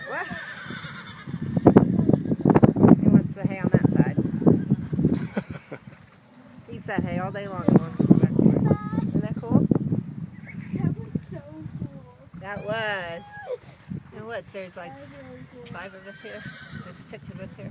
What? He wants the hay on that side. He said hay all day long. He wants to go back there. Isn't that cool? That was so cool. That was. And what? There's like 5 of us here. There's 6 of us here.